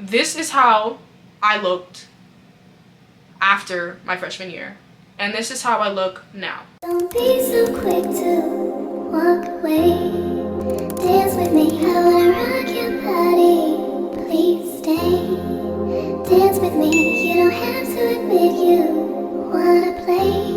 this is how I looked after my freshman year, and this is how I look now. Don't be so quick to walk away. Dance with me, I wanna rock your body. Please stay. Dance with me, you don't have to admit you wanna play.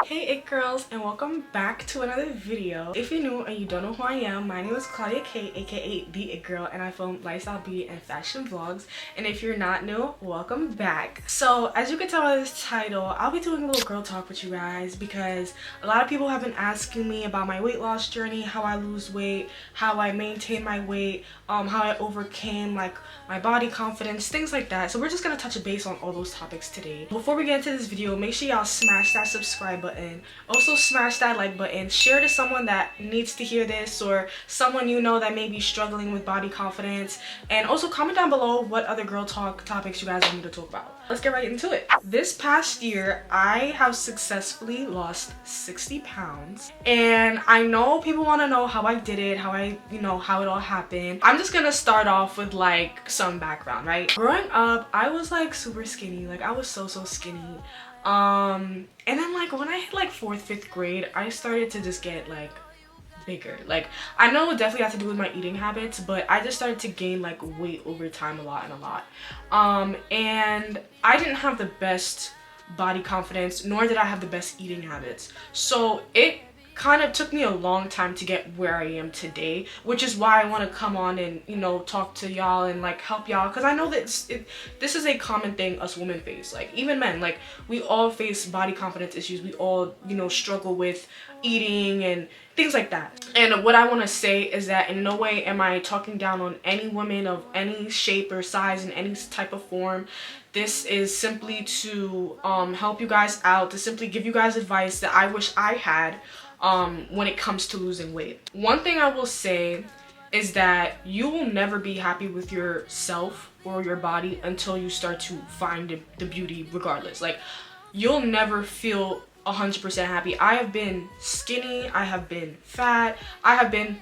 Hey it girls, and welcome back to another video. If you're new and you don't know who I am, my name is Claudia K, aka The It Girl, and I film lifestyle, beauty, and fashion vlogs. And if you're not new, welcome back. So as you can tell by this title, I'll be doing a little girl talk with you guys because a lot of people have been asking me about my weight loss journey, how I lose weight, how I maintain my weight, how I overcame like my body confidence, things like that. So we're just gonna touch a base on all those topics today. Before we get into this video, make sure y'all smash that subscribe button. Also smash that like button. Share to someone that needs to hear this, or someone you know that may be struggling with body confidence. And also comment down below what other girl talk topics you guys want me to talk about. Let's get right into it. This past year, I have successfully lost 60 pounds. And I know people want to know how I did it, how how it all happened. I'm just gonna start off with like some background, right? Growing up, I was like super skinny. Like I was so skinny. And then like when I hit like 4th, 5th grade, I started to just get like bigger. Like I know it definitely has to do with my eating habits, but I just started to gain like weight over time a lot. And I didn't have the best body confidence, nor did I have the best eating habits. So it kind of took me a long time to get where I am today, which is why I want to come on and talk to y'all and like help y'all, because I know that this is a common thing us women face. Like even men, like we all face body confidence issues. We all struggle with eating and things like that. And what I want to say is that in no way am I talking down on any woman of any shape or size in any type of form. This is simply to help you guys out, to simply give you guys advice that I wish I had when it comes to losing weight. One thing I will say is that you will never be happy with yourself or your body until you start to find the beauty regardless. Like you'll never feel 100% happy. I have been skinny, I have been fat, I have been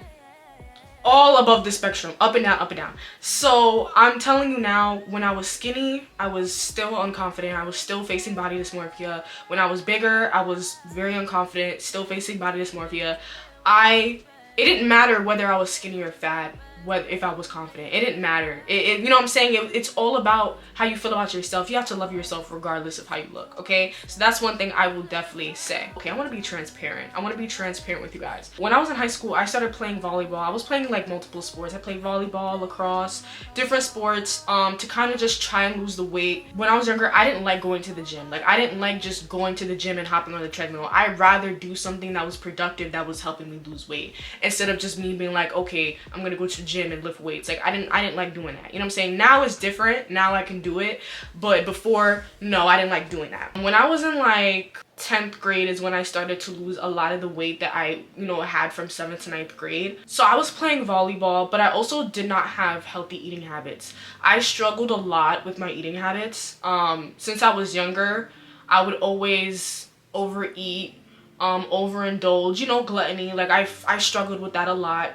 all above the spectrum, up and down. So I'm telling you now, when I was skinny, I was still unconfident. I was still facing body dysmorphia. When I was bigger, I was very unconfident, still facing body dysmorphia. It didn't matter whether I was skinny or fat, if I was confident. It didn't matter. You know what I'm saying? It's all about how you feel about yourself. You have to love yourself regardless of how you look, okay? So that's one thing I will definitely say. Okay, I want to be transparent. I want to be transparent with you guys. When I was in high school, I started playing volleyball. I was playing like multiple sports. I played volleyball, lacrosse, different sports to kind of just try and lose the weight. When I was younger, I didn't like going to the gym. Like I didn't like just going to the gym and hopping on the treadmill. I'd rather do something that was productive, that was helping me lose weight, instead of just me being like, okay, I'm gonna go to the gym and lift weights. Like I didn't like doing that. You know what I'm saying? Now it's different. Now I can do it. But before, no, I didn't like doing that. When I was in like 10th grade is when I started to lose a lot of the weight that I had from 7th to 9th grade. So I was playing volleyball, but I also did not have healthy eating habits. I struggled a lot with my eating habits. Since I was younger, I would always overeat, overindulge, gluttony. Like I struggled with that a lot.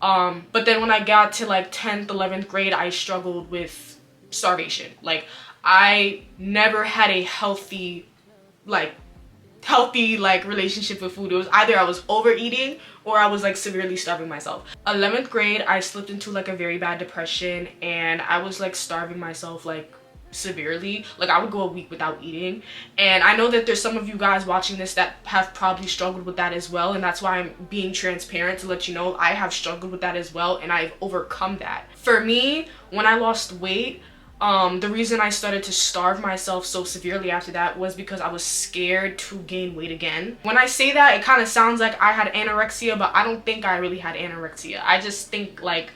But then when I got to like 10th, 11th grade, I struggled with starvation. Like I never had a healthy relationship with food. It was either I was overeating or I was like severely starving myself. 11th grade, I slipped into like a very bad depression, and I was like starving myself like severely. Like I would go a week without eating, and I know that there's some of you guys watching this that have probably struggled with that as well, and that's why I'm being transparent to let you know I have struggled with that as well, and I've overcome that. For me, when I lost weight, the reason I started to starve myself so severely after that was because I was scared to gain weight again. When I say that, it kind of sounds like I had anorexia, but I don't think I really had anorexia. I just think like,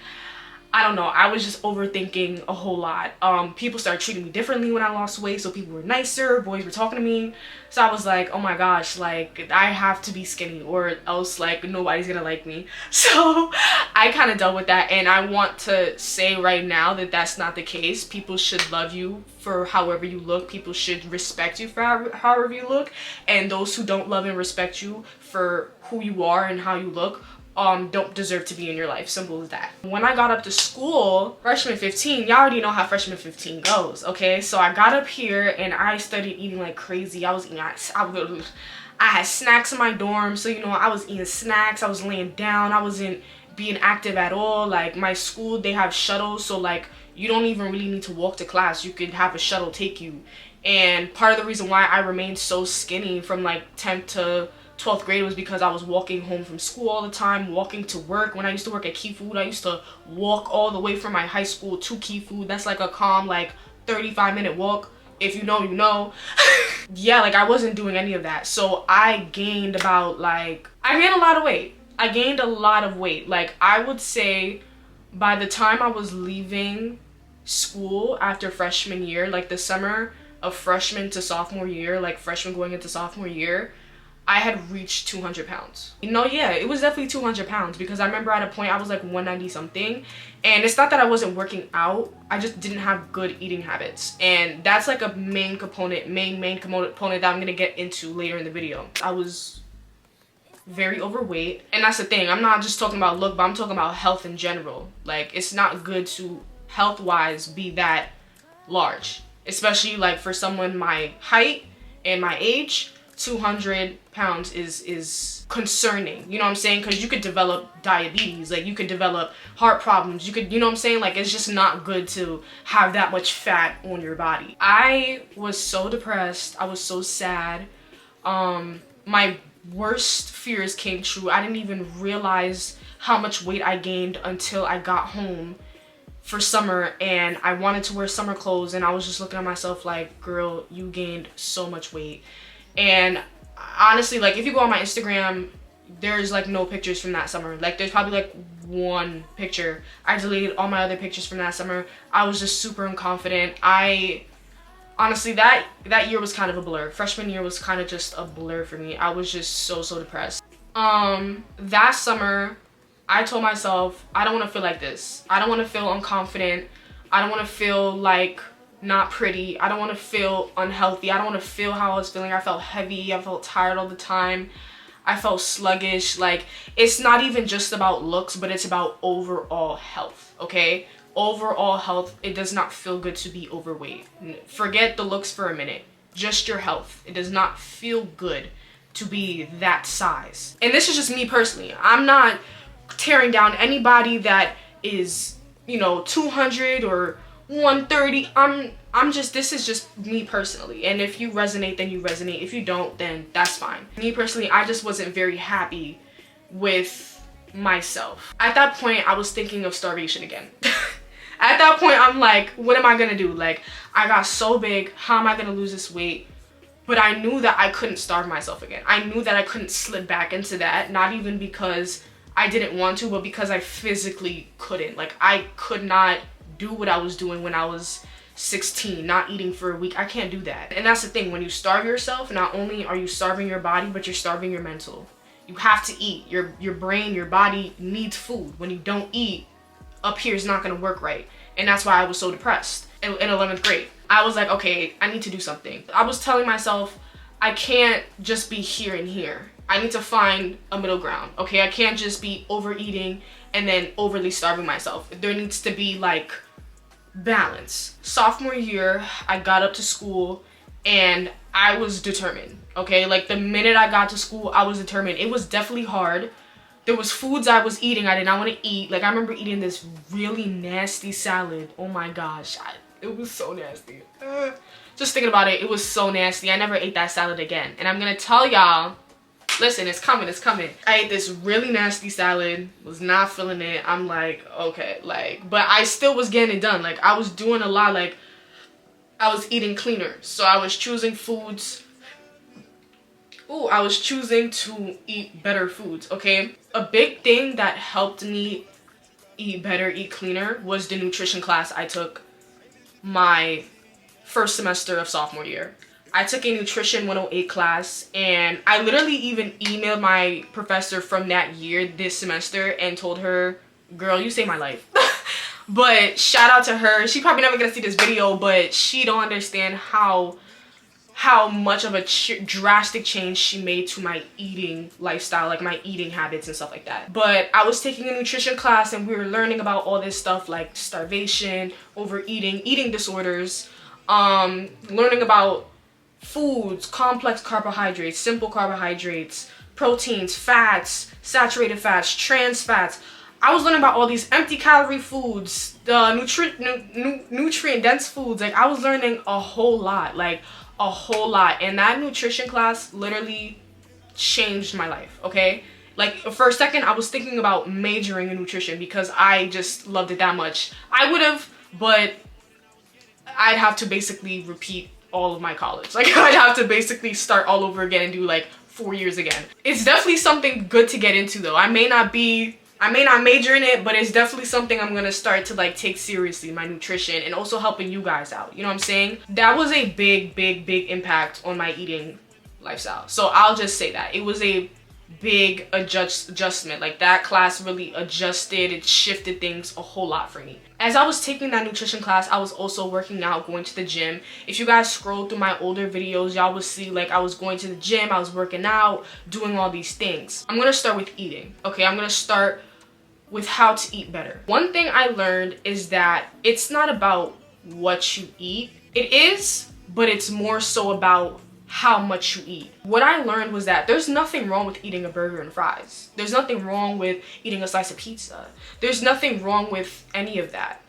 I don't know, I was just overthinking a whole lot. People started treating me differently when I lost weight, so people were nicer, boys were talking to me. So I was like, oh my gosh, like I have to be skinny or else like nobody's gonna like me. So I kind of dealt with that, and I want to say right now that that's not the case. People should love you for however you look. People should respect you for however you look, and those who don't love and respect you for who you are and how you look don't deserve to be in your life. Simple as that. When I got up to school, freshman 15, y'all already know how freshman 15 goes, okay? So I got up here and I started eating like crazy. I had snacks in my dorm, so you know, I was eating snacks, I was laying down, I wasn't being active at all. Like my school, they have shuttles, so like you don't even really need to walk to class. You could have a shuttle take you. And part of the reason why I remained so skinny from like 10th to 12th grade was because I was walking home from school all the time, walking to work. When I used to work at Key Food, I used to walk all the way from my high school to Key Food. That's like a calm like 35-minute walk. If you know, you know. Yeah, like I wasn't doing any of that. So I gained about like, I gained a lot of weight. I gained a lot of weight. Like I would say by the time I was leaving school after freshman year, like the summer of freshman to sophomore year, like freshman going into sophomore year, I had reached 200 pounds. You know, yeah, it was definitely 200 pounds because I remember at a point I was like 190 something. And it's not that I wasn't working out, I just didn't have good eating habits. And that's like a main component that I'm gonna get into later in the video. I was very overweight. And that's the thing, I'm not just talking about look, but I'm talking about health in general. Like, it's not good to, health-wise, be that large. Especially like for someone my height and my age. 200 pounds is concerning, you know what I'm saying? Because you could develop diabetes, like you could develop heart problems, you could, you know what I'm saying? Like it's just not good to have that much fat on your body. I was so depressed, I was so sad. My worst fears came true. I didn't even realize how much weight I gained until I got home for summer and I wanted to wear summer clothes and I was just looking at myself like, girl, you gained so much weight. And honestly, like if you go on my Instagram, there's like no pictures from that summer. Like there's probably like one picture. I deleted all my other pictures from that summer. I was just super unconfident. Honestly, that year was kind of a blur. Freshman year was kind of just a blur for me. I was just so depressed. That summer, I told myself, I don't want to feel like this. I don't want to feel unconfident. I don't want to feel like not pretty. I don't want to feel unhealthy. I don't want to feel how I was feeling. I felt heavy. I felt tired all the time. I felt sluggish. Like, it's not even just about looks, but it's about overall health, okay? Overall health, it does not feel good to be overweight. Forget the looks for a minute. Just your health. It does not feel good to be that size. And this is just me personally. I'm not tearing down anybody that is, you know, 200 or 130. I'm just, this is just me personally, and if you resonate, then you resonate. If you don't, then that's fine. Me personally, I just wasn't very happy with myself. At that point, I was thinking of starvation again. At that point, I'm like, what am I gonna do? Like, I got so big, how am I gonna lose this weight? But I knew that I couldn't starve myself again. I knew that I couldn't slip back into that, not even because I didn't want to, but because I physically couldn't. Like, I could not do what I was doing when I was 16, not eating for a week. I can't do that. And that's the thing, when you starve yourself, not only are you starving your body, but you're starving your mental. You have to eat. Your brain, your body needs food. When you don't eat, up here is not gonna work right. And that's why I was so depressed in 11th grade. I was like, okay, I need to do something. I was telling myself, I can't just be here and here. I need to find a middle ground, okay? I can't just be overeating and then overly starving myself. There needs to be like balance. Sophomore year, I got up to school and I was determined, okay? Like the minute I got to school, I was determined. It was definitely hard. There was foods I was eating I did not want to eat. Like I remember eating this really nasty salad. Oh my gosh, it was so nasty. Just thinking about it, it was so nasty. I never ate that salad again. And I'm gonna tell y'all, listen, it's coming, it's coming. I ate this really nasty salad, was not feeling it. I'm like, okay, like, but I still was getting it done. Like, I was doing a lot, like, I was eating cleaner. So I was choosing foods. Ooh, I was choosing to eat better foods, okay? A big thing that helped me eat better, eat cleaner, was the nutrition class I took my first semester of sophomore year. I took a nutrition 108 class, and I literally even emailed my professor from that year this semester and told her, girl, you saved my life. But shout out to her. She probably never gonna see this video, but she don't understand how how much of a drastic change she made to my eating lifestyle, like my eating habits and stuff like that. But I was taking a nutrition class and we were learning about all this stuff like starvation, overeating, eating disorders, learning about foods, complex carbohydrates, simple carbohydrates, proteins, fats, saturated fats, trans fats. I was learning about all these empty calorie foods, the nutrient dense foods. Like, I was learning a whole lot, like a whole lot. And that nutrition class literally changed my life, okay? Like, for a second, I was thinking about majoring in nutrition because I just loved it that much. I would have, but I'd have to basically repeat all of my college. Like, I'd have to basically start all over again and do like 4 years again. It's definitely something good to get into though. I may not major in it, but it's definitely something I'm gonna start to like take seriously, my nutrition, and also helping you guys out. You know what I'm saying? That was a big impact on my eating lifestyle. So I'll just say that. It was a big adjustment. Like, that class really adjusted, it shifted things a whole lot for me. As I was taking that nutrition class, I was also working out, going to the gym. If you guys scroll through my older videos, y'all will see like I was going to the gym, I was working out, doing all these things. I'm gonna start with eating, okay? I'm gonna start with how to eat better. One thing I learned is that it's not about what you eat. It is, but it's more so about how much you eat. What I learned was that there's nothing wrong with eating a burger and fries. There's nothing wrong with eating a slice of pizza. There's nothing wrong with any of that.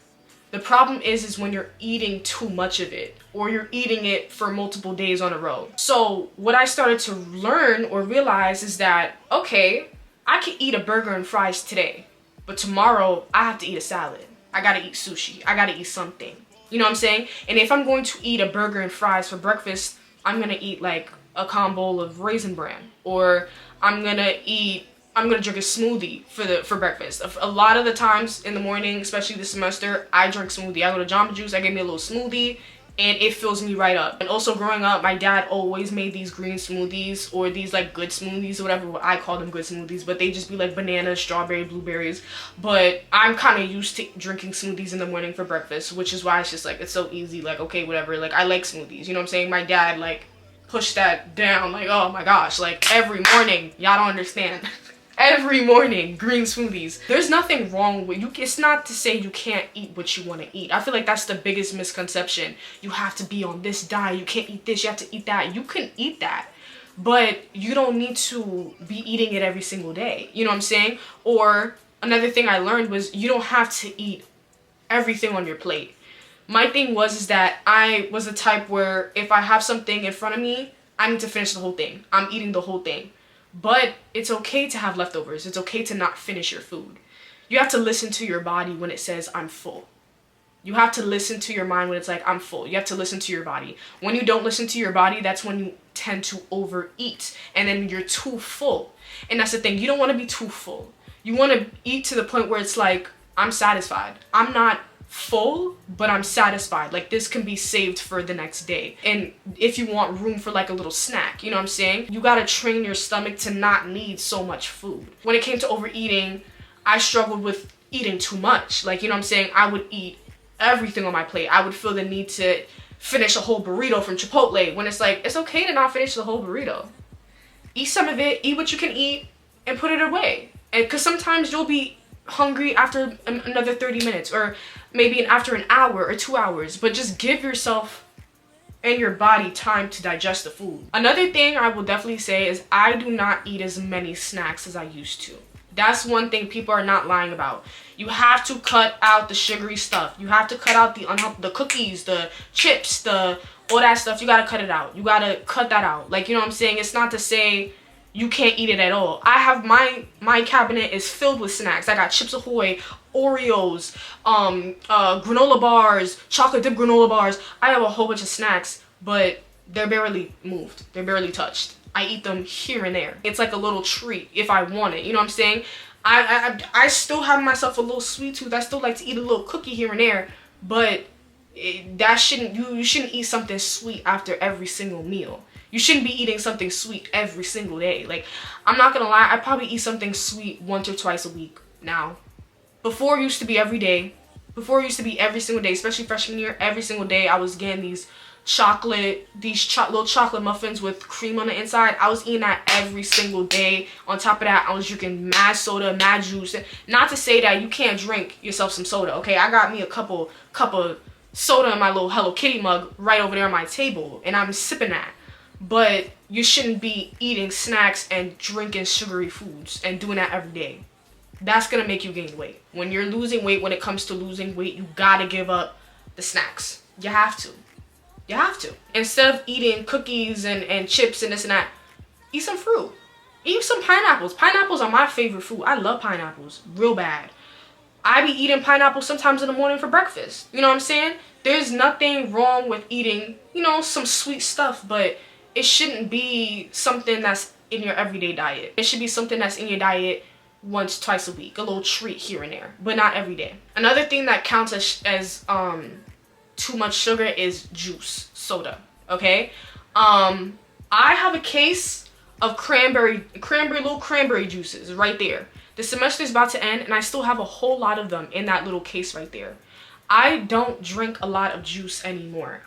The problem is when you're eating too much of it, or you're eating it for multiple days on a row. So what I started to learn or realize is that, okay, I can eat a burger and fries today, but tomorrow I have to eat a salad. I gotta eat sushi. I gotta eat something. You know what I'm saying? And if I'm going to eat a burger and fries for breakfast, I'm gonna eat like a combo of Raisin Bran, or I'm gonna drink a smoothie for breakfast. A lot of the times in the morning, especially this semester, I drink smoothie. I go to Jamba Juice, I get me a little smoothie, and it fills me right up. And also growing up, my dad always made these green smoothies, or these like good smoothies or whatever. I call them good smoothies, but they just be like bananas, strawberry, blueberries. But I'm kind of used to drinking smoothies in the morning for breakfast, which is why it's just like, it's so easy. Like, okay, whatever. Like, I like smoothies, you know what I'm saying? My dad like pushed that down, like, oh my gosh, like every morning. Y'all don't understand. Every morning, green smoothies. There's nothing wrong with you. It's not to say you can't eat what you want to eat. I feel like that's the biggest misconception. You have to be on this diet. You can't eat this. You have to eat that. You can eat that, but you don't need to be eating it every single day. You know what I'm saying? Or another thing I learned was you don't have to eat everything on your plate. My thing was that I was the type where if I have something in front of me, I need to finish the whole thing. I'm eating the whole thing. But it's okay to have leftovers. It's okay to not finish your food. You have to listen to your body when it says, I'm full. You have to listen to your mind when it's like, I'm full. You have to listen to your body. When you don't listen to your body, that's when you tend to overeat. And then you're too full. And that's the thing. You don't want to be too full. You want to eat to the point where it's like, I'm satisfied. I'm not full, but I'm satisfied. Like, this can be saved for the next day. And if you want room for like a little snack, you know what I'm saying? You gotta train your stomach to not need so much food. When it came to overeating, I struggled with eating too much. Like, you know what I'm saying? I would eat everything on my plate. I would feel the need to finish a whole burrito from Chipotle, when it's like, it's okay to not finish the whole burrito. Eat some of it, eat what you can eat, and put it away. And because sometimes you'll be hungry after another 30 minutes, or maybe after an hour or 2 hours, but just give yourself and your body time to digest the food. Another thing I will definitely say is I do not eat as many snacks as I used to. That's one thing people are not lying about. You have to cut out the sugary stuff. You have to cut out the cookies, the chips, all that stuff. You gotta cut it out. You gotta cut that out. Like, you know what I'm saying? It's not to say you can't eat it at all. I have my cabinet is filled with snacks. I got Chips Ahoy, Oreos, granola bars, chocolate dip granola bars. I have a whole bunch of snacks, but they're barely moved. They're barely touched. I eat them here and there. It's like a little treat if I want it. You know what I'm saying? I still have myself a little sweet tooth. I still like to eat a little cookie here and there, but you shouldn't eat something sweet after every single meal. You shouldn't be eating something sweet every single day. Like, I'm not gonna lie, I probably eat something sweet once or twice a week now. Before, it used to be every day. Before, it used to be every single day, especially freshman year. Every single day I was getting these chocolate, these little chocolate muffins with cream on the inside. I was eating that every single day. On top of that, I was drinking mad soda, mad juice. Not to say that you can't drink yourself some soda, okay? I got me a cup of soda in my little Hello Kitty mug right over there on my table, and I'm sipping that. But you shouldn't be eating snacks and drinking sugary foods and doing that every day. That's gonna make you gain weight. When you're losing weight, when it comes to losing weight, you gotta give up the snacks. You have to. You have to. Instead of eating cookies and chips and this and that, eat some fruit. Eat some pineapples. Pineapples are my favorite food. I love pineapples real bad. I be eating pineapples sometimes in the morning for breakfast. You know what I'm saying? There's nothing wrong with eating, you know, some sweet stuff, but it shouldn't be something that's in your everyday diet. It should be something that's in your diet once, twice a week. A little treat here and there, but not every day. Another thing that counts as too much sugar is juice, soda, okay? I have a case of little cranberry juices right there. The semester is about to end and I still have a whole lot of them in that little case right there. I don't drink a lot of juice anymore.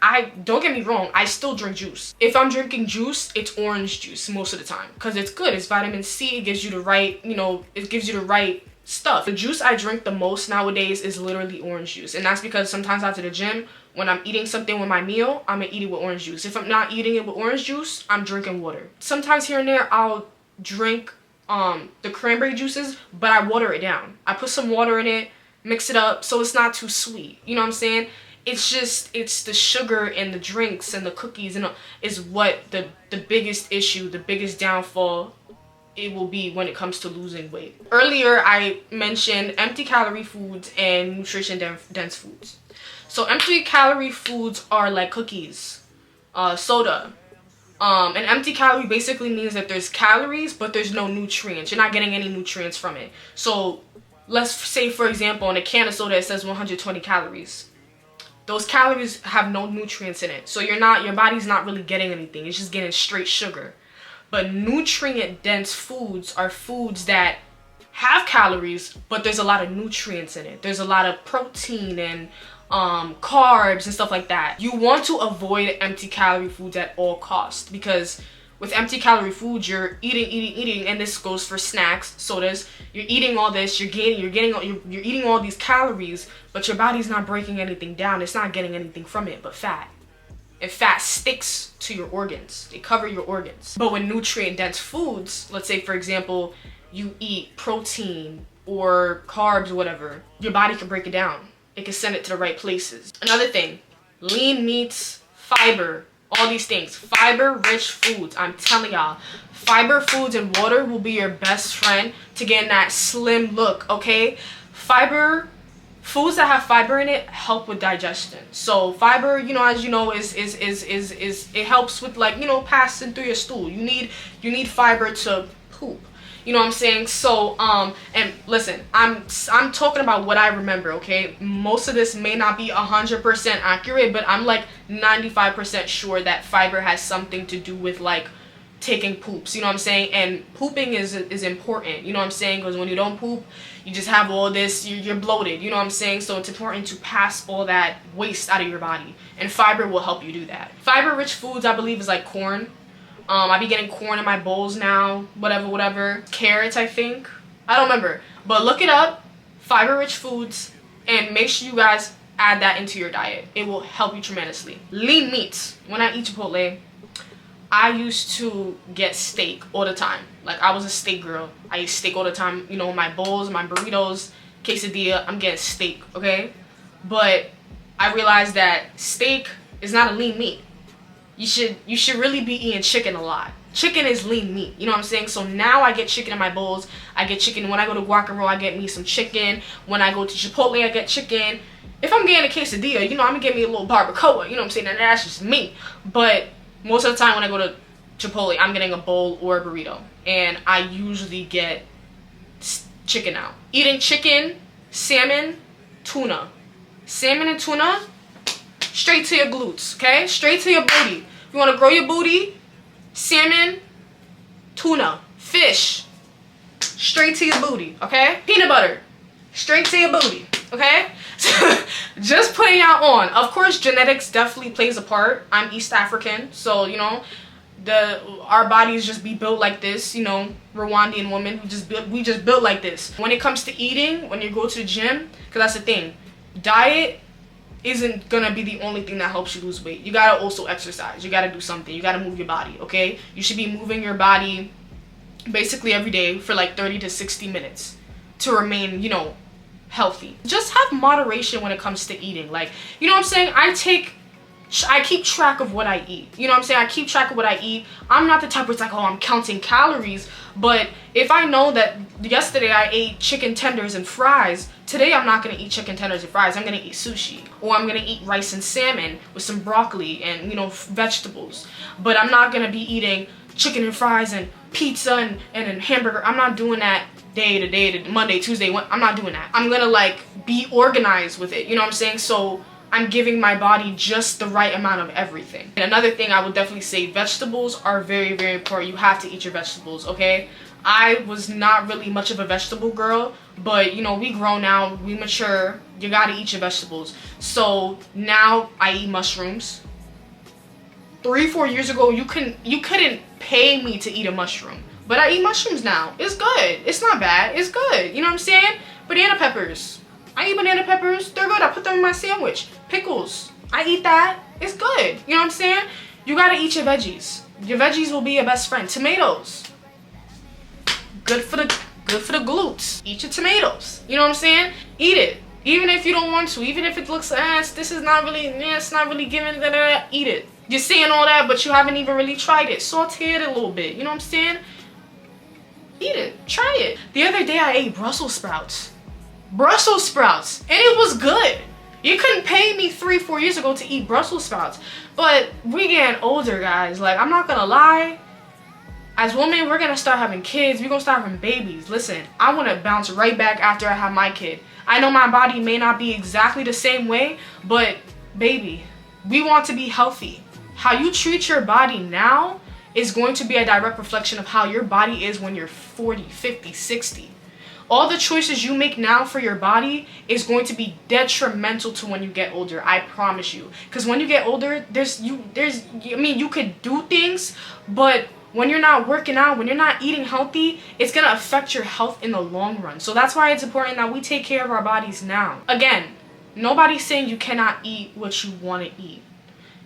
Don't get me wrong, I still drink juice. If I'm drinking juice, it's orange juice most of the time because it's good. It's vitamin C. It gives you the right, you know, it gives you the right stuff. The juice I drink the most nowadays is literally orange juice, and that's because sometimes after the gym, when I'm eating something with my meal, I'm gonna eat it with orange juice. If I'm not eating it with orange juice, I'm drinking water. Sometimes here and there I'll drink the cranberry juices, but I water it down. I put some water in it, mix it up so it's not too sweet. You know what I'm saying? It's the sugar and the drinks and the cookies and is what the biggest issue, the biggest downfall it will be when it comes to losing weight. Earlier I mentioned empty calorie foods and nutrition dense foods. So empty calorie foods are like cookies, soda. An empty calorie basically means that there's calories but there's no nutrients. You're not getting any nutrients from it. So let's say, for example, in a can of soda it says 120 calories. Those calories have no nutrients in it. So your body's not really getting anything. It's just getting straight sugar. But nutrient dense foods are foods that have calories, but there's a lot of nutrients in it. There's a lot of protein and carbs and stuff like that. You want to avoid empty calorie foods at all costs, because with empty calorie foods, you're eating, and this goes for snacks, sodas. You're eating all this, you're eating all these calories, but your body's not breaking anything down. It's not getting anything from it but fat. And fat sticks to your organs. They cover your organs. But with nutrient dense foods, let's say for example, you eat protein or carbs or whatever, your body can break it down. It can send it to the right places. Another thing, lean meats, fiber, all these things. Fiber-rich foods, I'm telling y'all. Fiber foods and water will be your best friend to get that slim look, okay? Foods that have fiber in it help with digestion. So fiber, you know, as you know, is it helps with, like, you know, passing through your stool. You need fiber to poop. You know what I'm saying? So and listen, I'm talking about what I remember, okay? Most of this may not be 100% accurate, but I'm like 95% sure that fiber has something to do with, like, taking poops, you know what I'm saying? And pooping is important, you know what I'm saying? Because when you don't poop, you just have all this, you're bloated, you know what I'm saying? So it's important to pass all that waste out of your body, and fiber will help you do that. Fiber rich foods, I believe, is like corn. I be getting corn in my bowls now, whatever. Carrots, I think, I don't remember, but look it up, fiber rich foods, and make sure you guys add that into your diet. It will help you tremendously. Lean meats. When I eat Chipotle, I used to get steak all the time. Like, I was a steak girl. I eat steak all the time. You know, my bowls, my burritos, quesadilla, I'm getting steak, okay? But I realized that steak is not a lean meat. You should really be eating chicken a lot. Chicken is lean meat, you know what I'm saying? So now I get chicken in my bowls. I get chicken. When I go to Guacamole, I get me some chicken. When I go to Chipotle, I get chicken. If I'm getting a quesadilla, you know, I'm gonna get me a little barbacoa, you know what I'm saying? And that's just me. But most of the time when I go to Chipotle, I'm getting a bowl or a burrito. And I usually get chicken out. Eating chicken, salmon, tuna. Salmon and tuna, straight to your glutes, okay? Straight to your booty. If you want to grow your booty, salmon, tuna, fish, straight to your booty, okay? Peanut butter, straight to your booty. okay? Just putting out on. Of course, genetics definitely plays a part. I'm East African, so you know, our bodies just be built like this. You know, Rwandan women, we just built like this. When it comes to eating, when you go to the gym, because that's the thing, diet isn't gonna be the only thing that helps you lose weight. You gotta also exercise. You gotta do something. You gotta move your body, okay? You should be moving your body basically every day for like 30 to 60 minutes to remain, you know, healthy. Just have moderation when it comes to eating. Like, you know what I'm saying? I keep track of what I eat. You know what I'm saying? I keep track of what I eat. I'm not the type where it's like, oh, I'm counting calories. But if I know that yesterday I ate chicken tenders and fries, today I'm not going to eat chicken tenders and fries. I'm going to eat sushi. Or I'm going to eat rice and salmon with some broccoli and, you know, vegetables. But I'm not going to be eating chicken and fries and pizza and hamburger. I'm not doing that day to day, Monday, Tuesday. I'm not doing that. I'm going to, like, be organized with it. You know what I'm saying? So I'm giving my body just the right amount of everything. And another thing I would definitely say, vegetables are very, very important. You have to eat your vegetables, okay? I was not really much of a vegetable girl, but you know, we grow now, we mature, you gotta eat your vegetables. So now I eat mushrooms. 3-4 years ago, you couldn't pay me to eat a mushroom. But I eat mushrooms now. It's good. It's not bad. It's good. You know what I'm saying? Banana peppers. I eat banana peppers. They're good. I put them in my sandwich. Pickles. I eat that. It's good. You know what I'm saying? You gotta eat your veggies. Your veggies will be your best friend. Tomatoes. Good for the glutes. Eat your tomatoes. You know what I'm saying? Eat it. Even if you don't want to. Even if it looks, this is not really, it's not really giving, eat it. You're saying all that, but you haven't even really tried it. Saute it a little bit. You know what I'm saying? Eat it. Try it. The other day I ate Brussels sprouts. Brussels sprouts, and it was good. You couldn't pay me 3-4 years ago to eat Brussels sprouts. But we getting older, guys. Like, I'm not gonna lie, as women, we're gonna start having kids. We're gonna start having babies. Listen, I want to bounce right back after I have my kid. I know my body may not be exactly the same way, but baby, we want to be healthy. How you treat your body now is going to be a direct reflection of how your body is when you're 40, 50, 60. All the choices you make now for your body is going to be detrimental to when you get older. I promise you. Because when you get older, you could do things, but when you're not working out, when you're not eating healthy, it's going to affect your health in the long run. So that's why it's important that we take care of our bodies now. Again, nobody's saying you cannot eat what you want to eat.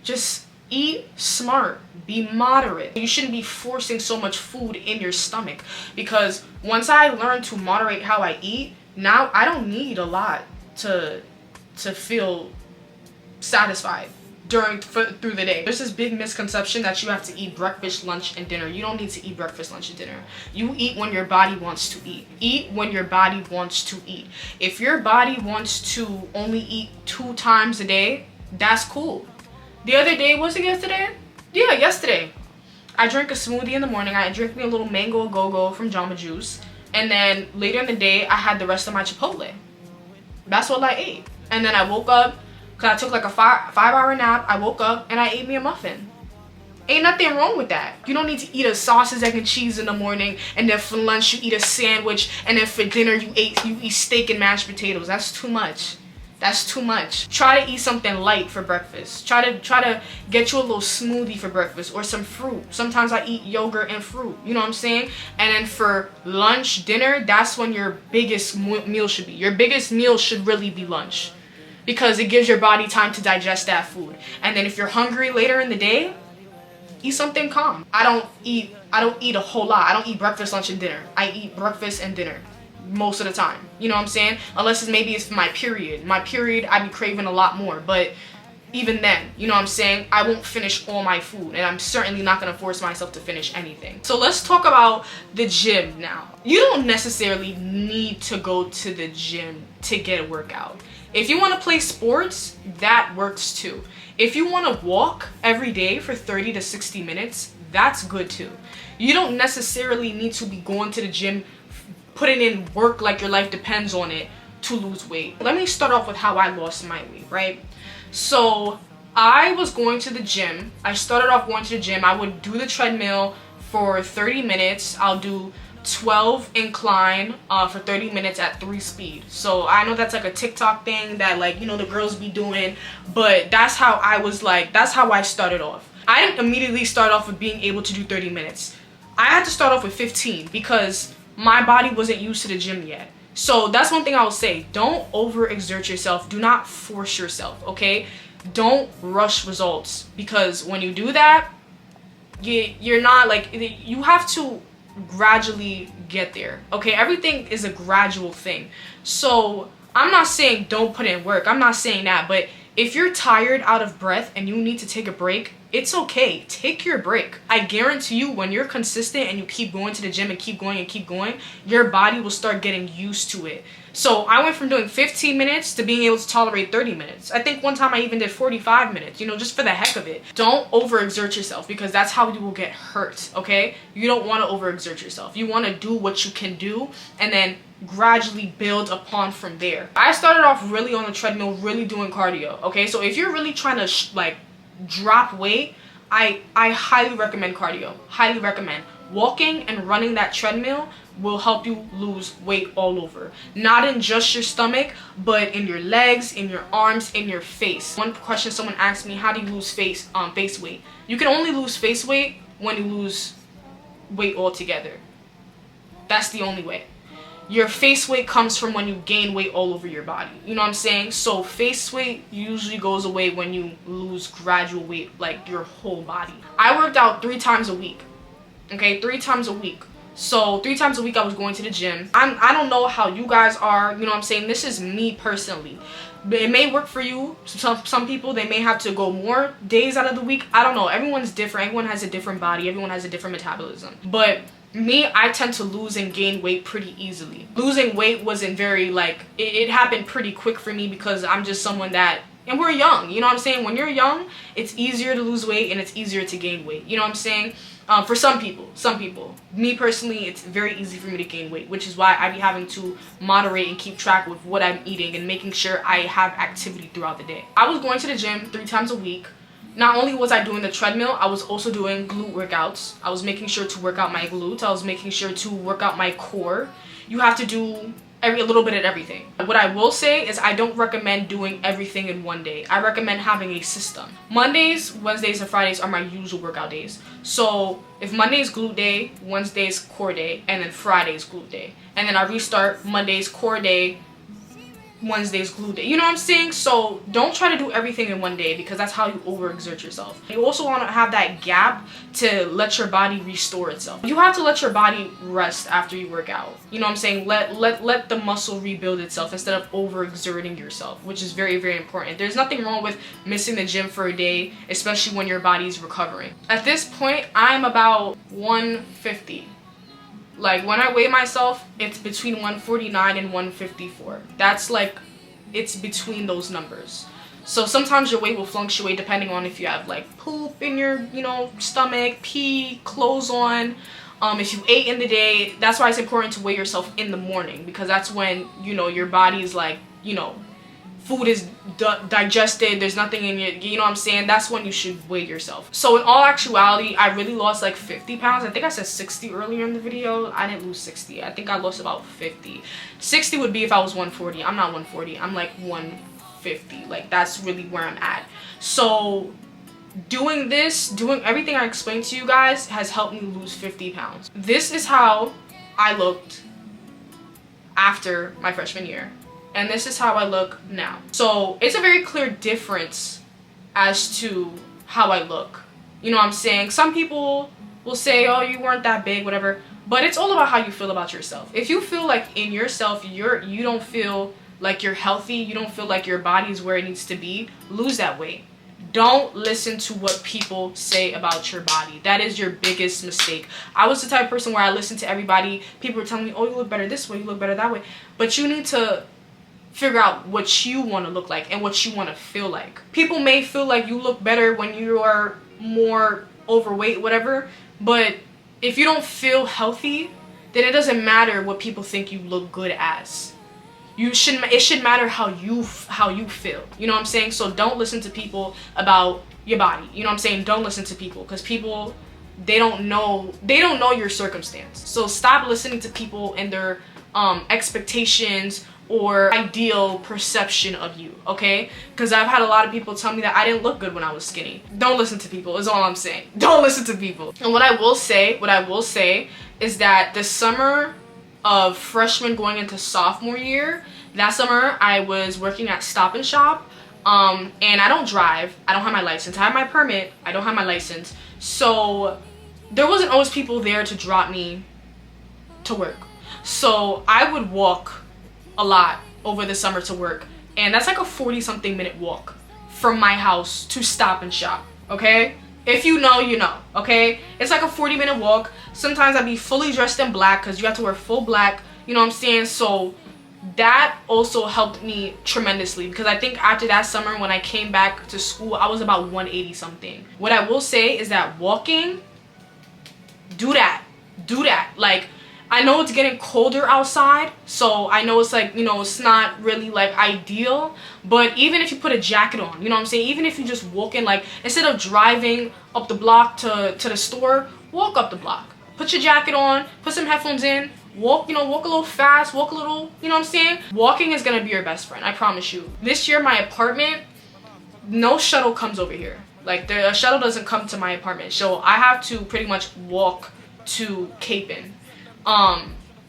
Just eat smart, be moderate. You shouldn't be forcing so much food in your stomach, because once I learned to moderate how I eat, now I don't need a lot to feel satisfied through the day. There's this big misconception that you have to eat breakfast, lunch, and dinner. You don't need to eat breakfast, lunch, and dinner. You eat when your body wants to eat. Eat when your body wants to eat. If your body wants to only eat 2 times a day, that's cool. The other day, was it yesterday? Yeah, yesterday. I drank a smoothie in the morning. I drank me a little mango go-go from Jamba Juice. And then later in the day, I had the rest of my Chipotle. That's all I ate. And then I woke up, because I took like a 5-hour nap. I woke up and I ate me a muffin. Ain't nothing wrong with that. You don't need to eat a sausage, egg, and cheese in the morning, and then for lunch you eat a sandwich, and then for dinner you eat steak and mashed potatoes. That's too much. That's too much. Try to eat something light for breakfast. Try to get you a little smoothie for breakfast or some fruit. Sometimes I eat yogurt and fruit. You know what I'm saying? And then for lunch, dinner, that's when your biggest meal should be. Your biggest meal should really be lunch, because it gives your body time to digest that food. And then if you're hungry later in the day, eat something calm. I don't eat a whole lot. I don't eat breakfast, lunch, and dinner. I eat breakfast and dinner most of the time. You know what I'm saying? Unless it's my period. My period, I be craving a lot more. But even then, you know what I'm saying? I won't finish all my food. And I'm certainly not going to force myself to finish anything. So let's talk about the gym now. You don't necessarily need to go to the gym to get a workout. If you want to play sports, that works too. If you want to walk every day for 30 to 60 minutes, that's good too. You don't necessarily need to be going to the gym, putting in work like your life depends on it to lose weight. Let me start off with how I lost my weight, right? So I was going to the gym. I started off going to the gym. I would do the treadmill for 30 minutes. I'll do 12 incline for 30 minutes at 3 speed. So I know that's like a TikTok thing that, like, you know, the girls be doing, but that's how I was, like, that's how I started off. I didn't immediately start off with being able to do 30 minutes. I had to start off with 15 because my body wasn't used to the gym yet. So that's one thing I will say. Don't overexert yourself. Do not force yourself, okay? Don't rush results, because when you do that, you're not, like, you have to gradually get there, okay? Everything is a gradual thing. So I'm not saying don't put in work. I'm not saying that. But if you're tired, out of breath, and you need to take a break, it's okay. Take your break. I guarantee you, when you're consistent and you keep going to the gym and keep going, your body will start getting used to it. So I went from doing 15 minutes to being able to tolerate 30 minutes. I think one time I even did 45 minutes, you know, just for the heck of it. Don't overexert yourself, because that's how you will get hurt, okay? You don't want to overexert yourself. You want to do what you can do and then gradually build upon from there. I started off really on the treadmill, really doing cardio, okay? So if you're really trying to like drop weight, I highly recommend cardio. Highly recommend. Walking and running that treadmill will help you lose weight all over. Not in just your stomach, but in your legs, in your arms, in your face. One question someone asked me, how do you lose face weight? You can only lose face weight when you lose weight altogether. That's the only way. Your face weight comes from when you gain weight all over your body. You know what I'm saying? So face weight usually goes away when you lose gradual weight, like your whole body. I worked out 3 times a week. Okay, 3 times a week. So 3 times a week I was going to the gym. I don't know how you guys are, you know what I'm saying? This is me personally. It may work for you. Some people, they may have to go more days out of the week. I don't know. Everyone's different. Everyone has a different body. Everyone has a different metabolism. But me, I tend to lose and gain weight pretty easily. Losing weight wasn't very, like, it happened pretty quick for me because I'm just someone that, and we're young, you know what I'm saying? When you're young, it's easier to lose weight and it's easier to gain weight. You know what I'm saying? For some people. Me personally, it's very easy for me to gain weight, which is why I be having to moderate and keep track with what I'm eating and making sure I have activity throughout the day. I was going to the gym 3 times a week. Not only was I doing the treadmill, I was also doing glute workouts. I was making sure to work out my glutes. I was making sure to work out my core. You have to do a little bit of everything. What I will say is I don't recommend doing everything in one day. I recommend having a system. Mondays, Wednesdays, and Fridays are my usual workout days. So if Monday's glute day, Wednesday's core day, and then Friday's glute day. And then I restart Monday's core day, Wednesday's glute day. You know what I'm saying? So don't try to do everything in one day, because that's how you overexert yourself. You also want to have that gap to let your body restore itself. You have to let your body rest after you work out. You know what I'm saying? Let the muscle rebuild itself instead of overexerting yourself, which is very, very important. There's nothing wrong with missing the gym for a day, especially when your body's recovering. At this point, I'm about 150. Like, when I weigh myself, it's between 149 and 154. That's like, it's between those numbers. So sometimes your weight will fluctuate depending on if you have like poop in your, you know, stomach, pee, clothes on. If you ate in the day, that's why it's important to weigh yourself in the morning, because that's when, you know, your body's like, you know, food is digested, there's nothing in your, you know what I'm saying? That's when you should weigh yourself. So in all actuality, I really lost like 50 pounds. I think I said 60 earlier in the video. I didn't lose 60. I think I lost about 50. 60 would be if I was 140. I'm not 140. I'm like 150. Like, that's really where I'm at. So doing everything I explained to you guys has helped me lose 50 pounds. This is how I looked after my freshman year. And this is how I look now. So it's a very clear difference as to how I look. You know what I'm saying? Some people will say, oh, you weren't that big, whatever. But it's all about how you feel about yourself. If you feel like in yourself, you don't feel like you're healthy, you don't feel like your body is where it needs to be, lose that weight. Don't listen to what people say about your body. That is your biggest mistake. I was the type of person where I listened to everybody. People were telling me, oh, you look better this way, you look better that way. But you need to figure out what you want to look like and what you want to feel like. People may feel like you look better when you are more overweight, whatever, but if you don't feel healthy, then it doesn't matter what people think you look good as. It should matter how you feel. You know what I'm saying? So don't listen to people about your body. You know what I'm saying? Don't listen to people, because people they don't know your circumstance. So stop listening to people and their expectations or ideal perception of you, okay? Because I've had a lot of people tell me that I didn't look good when I was skinny. Don't listen to people is all I'm saying. Don't listen to people. And what I will say is that the summer of freshman going into sophomore year, that summer I was working at Stop and Shop, and I don't drive. I don't have my license. I have my permit. I don't have my license. So there wasn't always people there to drop me to work. So I would walk a lot over the summer to work, and that's like a 40-something minute walk from my house to Stop and Shop, okay? If you know, you know, okay? It's like a 40-minute walk. Sometimes I'd be fully dressed in black because you have to wear full black, you know what I'm saying? So that also helped me tremendously, because I think after that summer when I came back to school, I was about 180 something. What I will say is that walking, do that. Like, I know it's getting colder outside, so I know it's like, you know, it's not really like ideal, but even if you put a jacket on, you know what I'm saying, even if you just walk in, like, instead of driving up the block to the store, walk up the block, put your jacket on, put some headphones in, walk, you know, walk a little fast, walk a little, you know what I'm saying? Walking is gonna be your best friend, I promise you. This year, my apartment, no shuttle comes over here. Like, the shuttle doesn't come to my apartment, so I have to pretty much walk to Capon.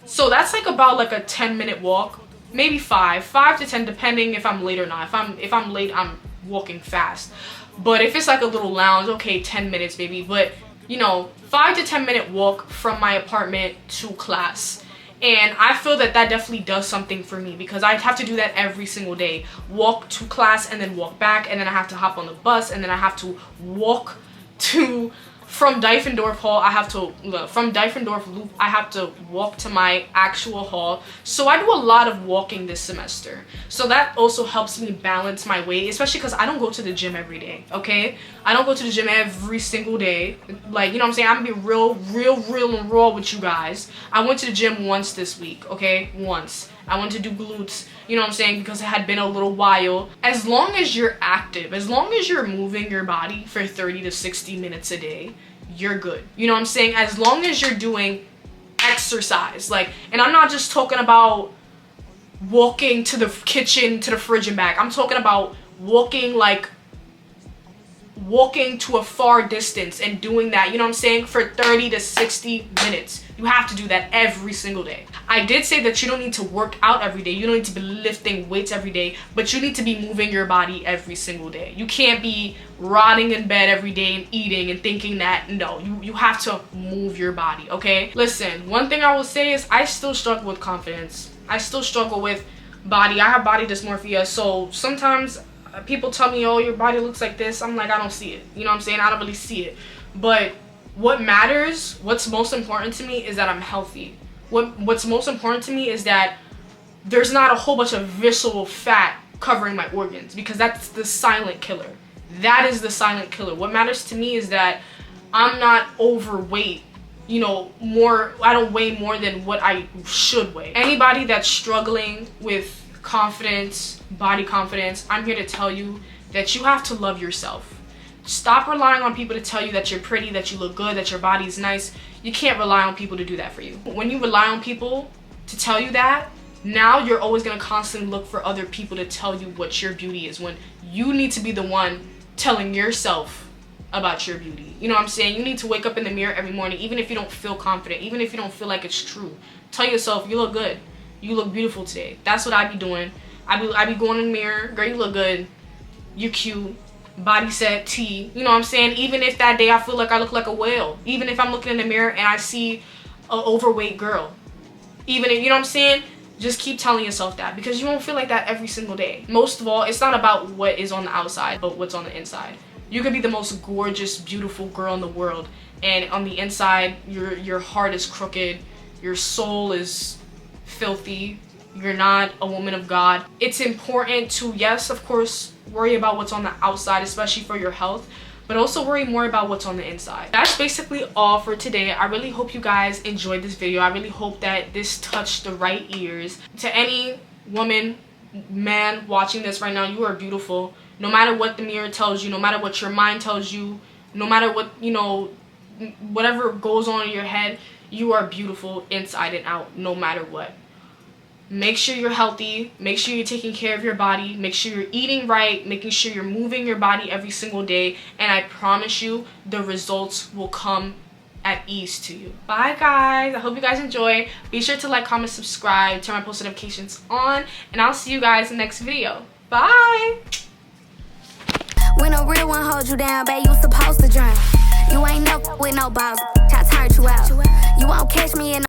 So that's like about like a 10-minute walk, maybe 5 to 10, depending if I'm late or not. If I'm late, I'm walking fast. But if it's like a little lounge, okay, 10 minutes maybe. But you know, 5 to 10 minute walk from my apartment to class. And I feel that that definitely does something for me, because I have to do that every single day. Walk to class and then walk back, and then I have to hop on the bus, and then I have to walk to from Diefendorf Hall. From Diefendorf Loop, I have to walk to my actual hall. So I do a lot of walking this semester. So that also helps me balance my weight, especially because I don't go to the gym every day, okay? I don't go to the gym every single day. Like, you know what I'm saying? I'm gonna be real and raw with you guys. I went to the gym once this week, okay? Once. I went to do glutes, you know what I'm saying, because it had been a little while. As long as you're active, as long as you're moving your body for 30 to 60 minutes a day, you're good. You know what I'm saying? As long as you're doing exercise, like, and I'm not just talking about walking to the kitchen, to the fridge and back. I'm talking about walking, like, walking to a far distance and doing that, you know what I'm saying, for 30 to 60 minutes. You have to do that every single day. I did say that you don't need to work out every day. You don't need to be lifting weights every day, but you need to be moving your body every single day. You can't be rotting in bed every day and eating and thinking that, no, you have to move your body, okay? Listen, one thing I will say is I still struggle with confidence. I still struggle with body. I have body dysmorphia, so sometimes people tell me, oh, your body looks like this. I'm like, I don't see it. You know what I'm saying? I don't really see it. But what matters, what's most important to me is that I'm healthy. What's most important to me is that there's not a whole bunch of visceral fat covering my organs, because that's the silent killer. That is the silent killer. What matters to me is that I'm not overweight. You know, I don't weigh more than what I should weigh. Anybody that's struggling with confidence, body confidence, I'm here to tell you that you have to love yourself. Stop relying on people to tell you that you're pretty, that you look good, that your body's nice. You can't rely on people to do that for you. When you rely on people to tell you that, now you're always gonna constantly look for other people to tell you what your beauty is, when you need to be the one telling yourself about your beauty. You know what I'm saying? You need to wake up in the mirror every morning, even if you don't feel confident, even if you don't feel like it's true. Tell yourself, you look good. You look beautiful today. That's what I be doing. I be going in the mirror, girl, you look good. You cute. Body set, T. You know what I'm saying? Even if that day I feel like I look like a whale. Even if I'm looking in the mirror and I see an overweight girl. Even if, you know what I'm saying? Just keep telling yourself that, because you won't feel like that every single day. Most of all, it's not about what is on the outside, but what's on the inside. You could be the most gorgeous, beautiful girl in the world, and on the inside, your heart is crooked, your soul is filthy, you're not a woman of God. It's important to, yes, of course, worry about what's on the outside, especially for your health, but also worry more about what's on the inside. That's basically all for today. I really hope you guys enjoyed this video. I really hope that this touched the right ears. To any woman, man watching this right now, you are beautiful. No matter what the mirror tells you, no matter what your mind tells you, no matter what, you know, whatever goes on in your head, you are beautiful inside and out, no matter what. Make sure you're healthy, make sure you're taking care of your body, make sure you're eating right, making sure you're moving your body every single day, and I promise you the results will come at ease to you. Bye guys, I hope you guys enjoy. Be sure to like, comment, subscribe, turn my post notifications on, and I'll see you guys in the next video. Bye. When a real one holds you down, babe, you supposed to drown. You ain't never with no balls, I turned you out. You won't catch me in